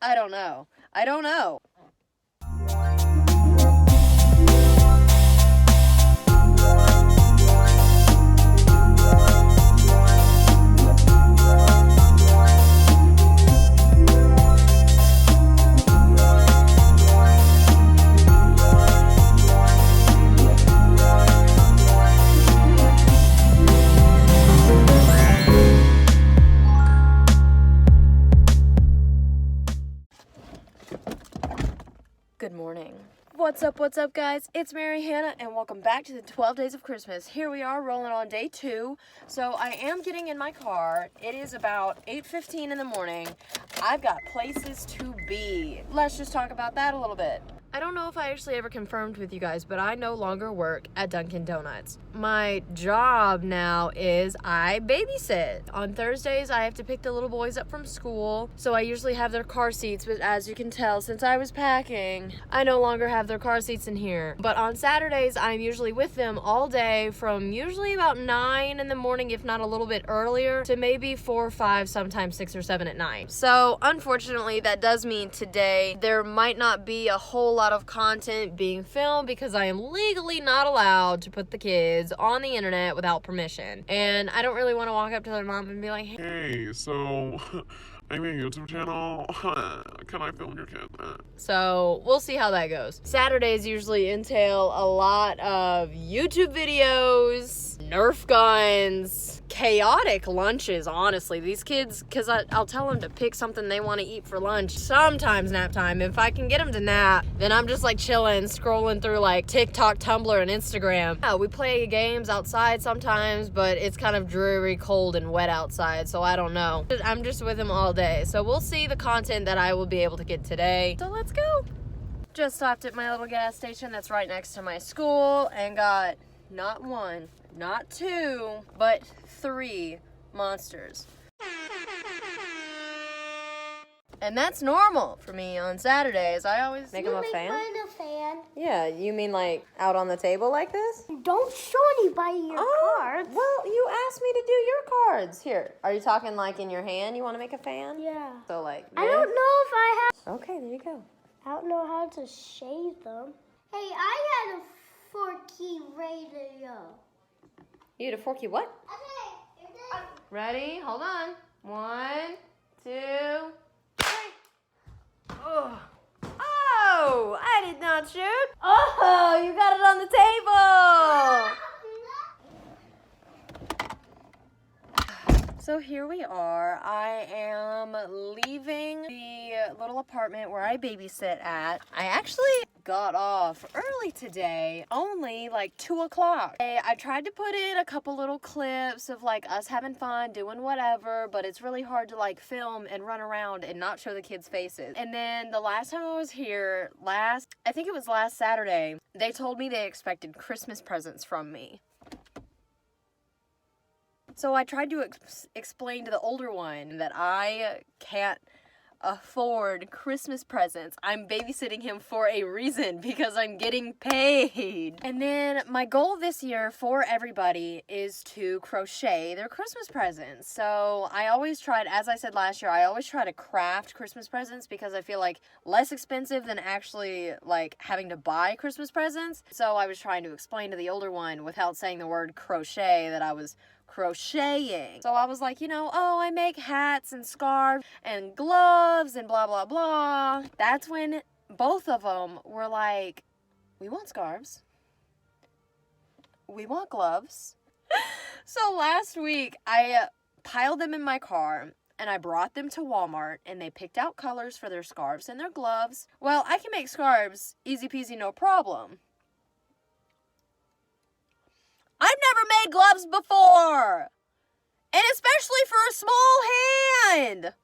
I don't know. I don't know. Good morning. What's up, guys? It's Mary Hannah, and welcome back to the 12 Days of Christmas. Here we are, rolling on day 2. So I am getting in my car. It is about 8:15 in the morning. I've got places to be. Let's just talk about that a little bit. I don't know if I actually ever confirmed with you guys, but I no longer work at Dunkin' Donuts. My job now is I babysit. On Thursdays, I have to pick the little boys up from school, so I usually have their car seats, but as you can tell, since I was packing, I no longer have their car seats in here. But on Saturdays, I'm usually with them all day from usually about 9 in the morning, if not a little bit earlier, to maybe 4 or 5, sometimes 6 or 7 at night. So unfortunately, that does mean today there might not be a whole lot of content being filmed because I am legally not allowed to put the kids on the internet without permission. And I don't really want to walk up to their mom and be like, Hey, so I'm a YouTube channel. Can I film your kid? So we'll see how that goes. Saturdays usually entail a lot of YouTube videos, Nerf guns, chaotic lunches, honestly. These kids, because I'll tell them to pick something they want to eat for lunch. Sometimes nap time. If I can get them to nap, then I'm just like chilling, scrolling through like TikTok, Tumblr, and Instagram. Yeah, we play games outside sometimes, but it's kind of dreary, cold, and wet outside, so I don't know. I'm just with them all day. So we'll see the content that I will be able to get today. So let's go. Just stopped at my little gas station that's right next to my school and got not 1, not 2, but 3 monsters. And that's normal for me on Saturdays. I always make them a fan. Mine a fan. Yeah, you mean like out on the table like this? Don't show anybody your cards. Well, you asked me to do your cards. Here, are you talking like in your hand? You want to make a fan? Yeah. So like this? I don't know if I have. Okay, there you go. I don't know how to shade them. Hey, I had a forky radio. You had a forky what? Okay, you're done. Ready? Hold on. 1, 2, 3. Oh. Oh, I did not shoot. Oh, you got it on the table. So here we are. I am leaving the little apartment where I babysit at. I actually got off early today, only like 2 o'clock. I tried to put in a couple little clips of like us having fun, doing whatever, but it's really hard to like film and run around and not show the kids' faces. And then the last time I was here, I think it was last Saturday, they told me they expected Christmas presents from me. So I tried to explain to the older one that I can't afford Christmas presents. I'm babysitting him for a reason because I'm getting paid. And then my goal this year for everybody is to crochet their Christmas presents. So I always tried, as I said last year, I always try to craft Christmas presents because I feel like less expensive than actually like having to buy Christmas presents. So I was trying to explain to the older one without saying the word crochet that I was crocheting. So I was like, I make hats and scarves and gloves and blah, blah, blah. That's when both of them were like, we want scarves. We want gloves. So last week, I piled them in my car and I brought them to Walmart and they picked out colors for their scarves and their gloves. Well, I can make scarves easy peasy, no problem. I've never made gloves before, and especially for a small hand.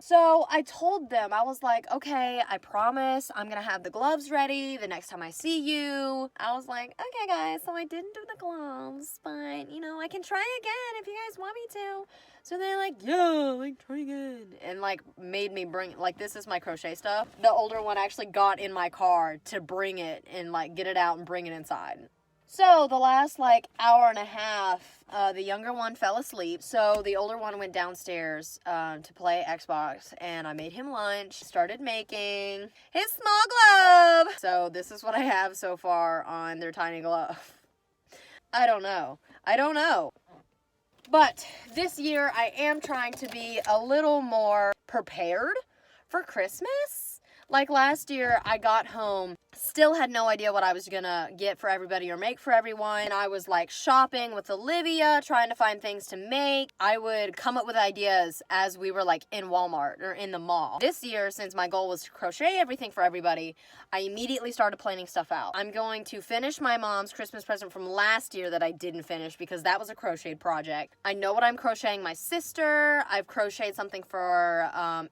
So I told them, I was like, okay, I promise I'm going to have the gloves ready the next time I see you. I was like, okay, guys, so I didn't do the gloves, but, I can try again if you guys want me to. So they're like, yeah, try again. And, made me bring, this is my crochet stuff. The older one actually got in my car to bring it and, get it out and bring it inside. So the last like hour and a half, the younger one fell asleep. So the older one went downstairs to play Xbox, and I made him lunch. Started making his small glove. So this is what I have so far on their tiny glove. I don't know. But this year I am trying to be a little more prepared for Christmas. Like last year, I got home, still had no idea what I was gonna get for everybody or make for everyone. I was like shopping with Olivia, trying to find things to make. I would come up with ideas as we were like in Walmart or in the mall. This year, since my goal was to crochet everything for everybody, I immediately started planning stuff out. I'm going to finish my mom's Christmas present from last year that I didn't finish because that was a crocheted project. I know what I'm crocheting my sister. I've crocheted something for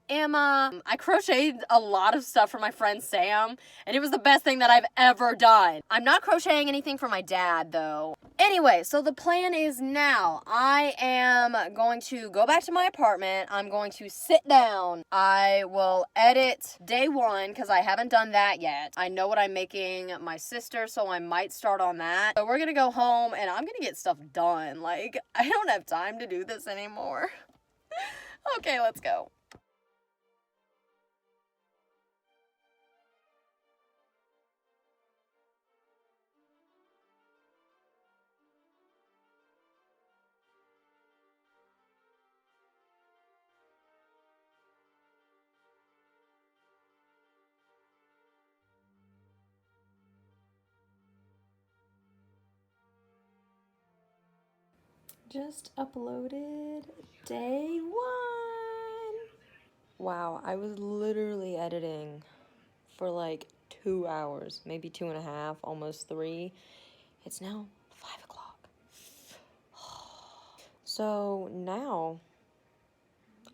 Emma. I crocheted a lot of stuff for my friend Sam, and it was the best thing that I've ever done. I'm not crocheting anything for my dad though. Anyway, so the plan is now I am going to go back to my apartment. I'm going to sit down. I will edit day one because I haven't done that yet. I know what I'm making my sister, so I might start on that. So we're gonna go home and I'm gonna get stuff done. Like, I don't have time to do this anymore. Okay, let's go. Just uploaded day one. Wow, I was literally editing for like 2 hours, maybe 2.5, almost 3. It's now 5 o'clock. So now,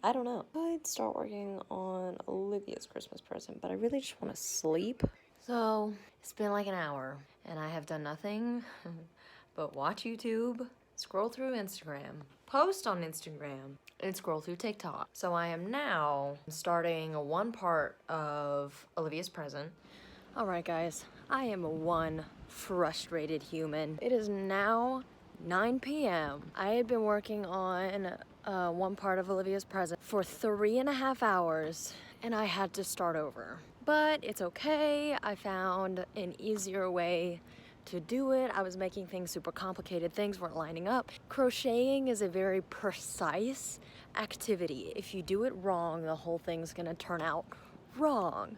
I don't know. I'd start working on Olivia's Christmas present, but I really just want to sleep. So it's been like an hour, and I have done nothing but watch YouTube, scroll through Instagram, post on Instagram, and scroll through TikTok. So I am now starting one part of Olivia's present. All right, guys, I am one frustrated human. It is now 9 p.m. I had been working on one part of Olivia's present for 3.5 hours, and I had to start over. But it's okay. I found an easier way to do it. I was making things super complicated. Things weren't lining up. Crocheting is a very precise activity. If you do it wrong, the whole thing's gonna turn out wrong.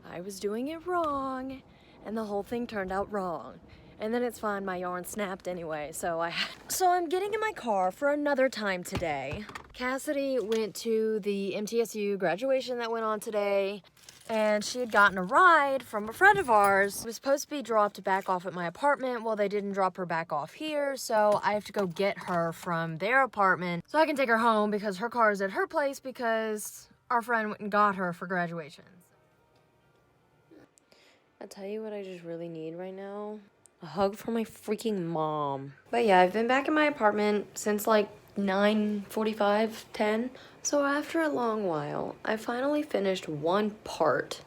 I was doing it wrong, and the whole thing turned out wrong. And then it's fine, my yarn snapped anyway, so I'm getting in my car for another time today. Cassidy went to the MTSU graduation that went on today, and she had gotten a ride from a friend of ours. It was supposed to be dropped back off at my apartment. Well, they didn't drop her back off here, so I have to go get her from their apartment so I can take her home because her car is at her place because our friend went and got her for graduation. I'll tell you what I just really need right now. A hug from my freaking mom. But yeah, I've been back in my apartment since like 9:45, 10. So after a long while, I finally finished one part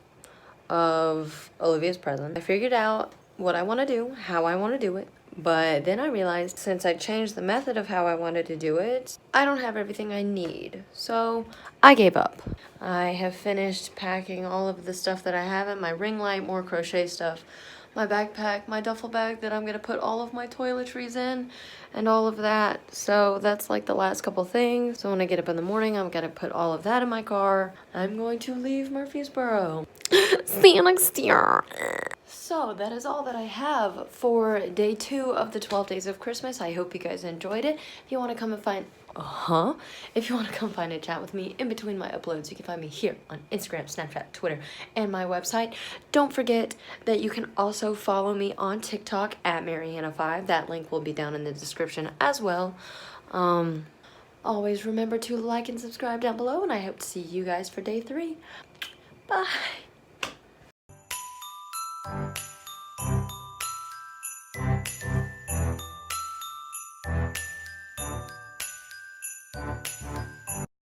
of Olivia's present. I figured out what I want to do, how I want to do it. But then I realized since I changed the method of how I wanted to do it, I don't have everything I need. So I gave up. I have finished packing all of the stuff that I haven't, my ring light, more crochet stuff, my backpack, my duffel bag that I'm going to put all of my toiletries in, and all of that. So that's like the last couple things. So when I get up in the morning, I'm going to put all of that in my car. I'm going to leave Murfreesboro. See you next year. So that is all that I have for day 2 of the 12 days of Christmas. I hope you guys enjoyed it. If you want to come and find... If you want to come find and chat with me in between my uploads, you can find me here on Instagram, Snapchat, Twitter, and my website. Don't forget that you can also follow me on TikTok at Mariana5. That link will be down in the description as well. Always remember to like and subscribe down below, and I hope to see you guys for day 3. Bye.